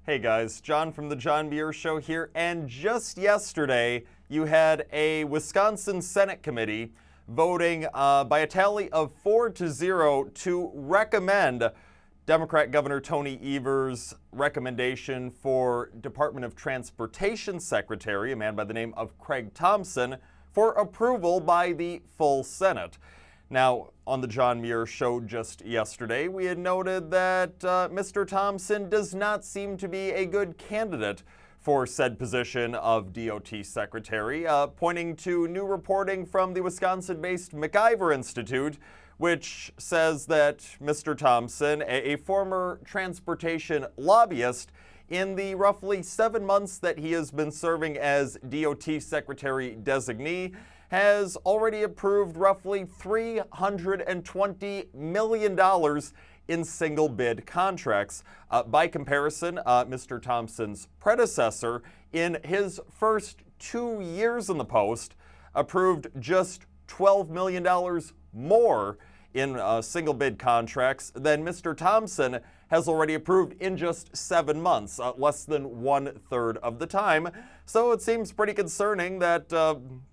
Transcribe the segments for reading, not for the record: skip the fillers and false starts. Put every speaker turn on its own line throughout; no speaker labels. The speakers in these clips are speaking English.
Hey guys, John from the John Muir Show here, and just yesterday you had a Wisconsin Senate committee voting by a tally of 4-0 to recommend Democrat Governor Tony Evers' recommendation for Department of Transportation Secretary, a man by the name of Craig Thompson, for approval by the full Senate. Now, on the John Muir Show just yesterday, we had noted that Mr. Thompson does not seem to be a good candidate for said position of DOT Secretary, pointing to new reporting from the Wisconsin-based MacIver Institute, which says that Mr. Thompson, a former transportation lobbyist, in the roughly 7 months that he has been serving as DOT Secretary designee, has already approved roughly $320 million in single bid contracts. By comparison, Mr. Thompson's predecessor, in his first 2 years in the post, approved just $12 million more in single bid contracts than Mr. Thompson has already approved in just 7 months, less than 1/3 of the time. So it seems pretty concerning that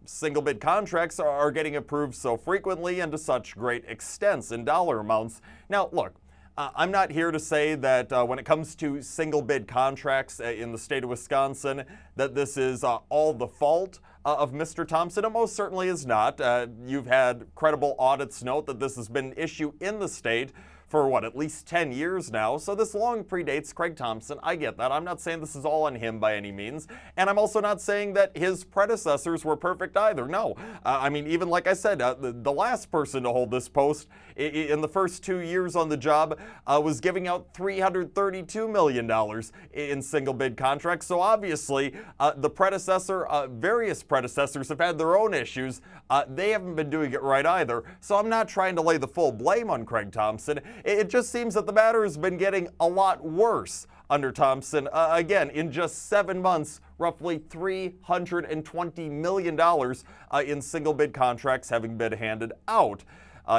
single bid contracts are getting approved so frequently and to such great extents in dollar amounts. Now, look, I'm not here to say that when it comes to single bid contracts in the state of Wisconsin, that this is all the fault of Mr. Thompson. It most certainly is not. You've had credible audits note that this has been an issue in the state for at least 10 years now. So this long predates Craig Thompson. I get that. I'm not saying this is all on him by any means. And I'm also not saying that his predecessors were perfect either. No. I mean, even like I said, the last person to hold this post in the first 2 years on the job was giving out $332 million in single bid contracts. So obviously, the predecessor, various predecessors have had their own issues. They haven't been doing it right either. So I'm not trying to lay the full blame on Craig Thompson. It just seems that the matter has been getting a lot worse under Thompson. Again, in just 7 months, roughly $320 million in single bid contracts having been handed out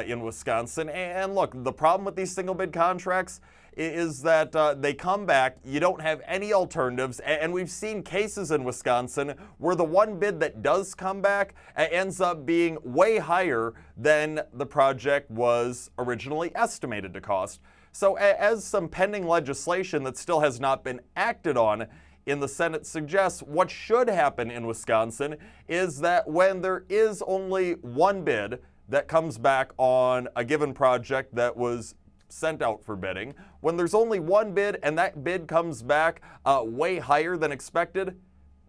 in Wisconsin. And look, the problem with these single bid contracts is that they come back, you don't have any alternatives, and we've seen cases in Wisconsin where the one bid that does come back ends up being way higher than the project was originally estimated to cost. So as some pending legislation that still has not been acted on in the Senate suggests, what should happen in Wisconsin is that when there is only one bid that comes back on a given project that was sent out for bidding, when there's only one bid and that bid comes back way higher than expected,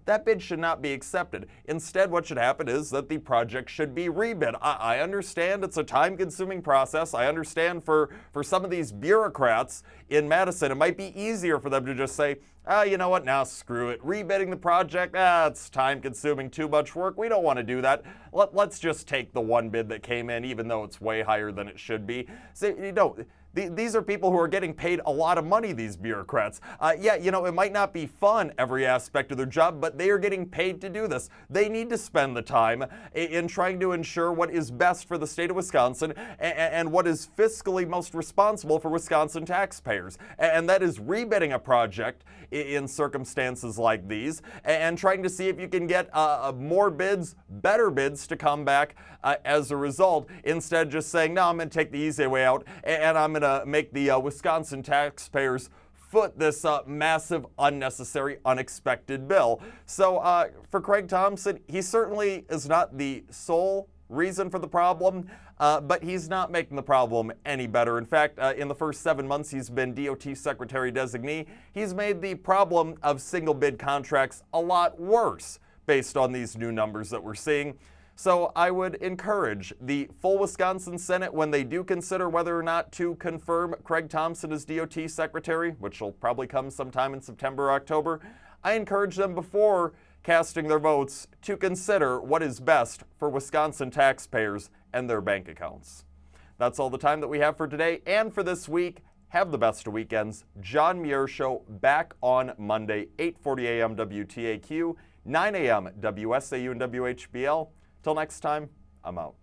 that bid should not be accepted. Instead, what should happen is that the project should be rebid. I understand it's a time-consuming process. I understand for some of these bureaucrats in Madison, it might be easier for them to just say, you know what, now screw it. Rebidding the project, it's time-consuming, too much work. We don't want to do that. Let's just take the one bid that came in, even though it's way higher than it should be. So, you know, these are people who are getting paid a lot of money, these bureaucrats. Yeah, you know, it might not be fun, every aspect of their job, but they are getting paid to do this. They need to spend the time in trying to ensure what is best for the state of Wisconsin and what is fiscally most responsible for Wisconsin taxpayers. And that is rebidding a project in circumstances like these and trying to see if you can get more bids, better bids to come back as a result, instead of just saying, no, I'm going to take the easy way out and I'm going to make the Wisconsin taxpayers foot this massive, unnecessary, unexpected bill. So for Craig Thompson, he certainly is not the sole reason for the problem, but he's not making the problem any better. In fact, in the first 7 months he's been DOT Secretary designee, he's made the problem of single bid contracts a lot worse based on these new numbers that we're seeing. So I would encourage the full Wisconsin Senate, when they do consider whether or not to confirm Craig Thompson as DOT Secretary, which will probably come sometime in September or October, I encourage them before casting their votes to consider what is best for Wisconsin taxpayers and their bank accounts. That's all the time that we have for today and for this week. Have the best of weekends. John Muir Show back on Monday, 8:40 a.m. WTAQ, 9 a.m. WSAU and WHBL. Till next time, I'm out.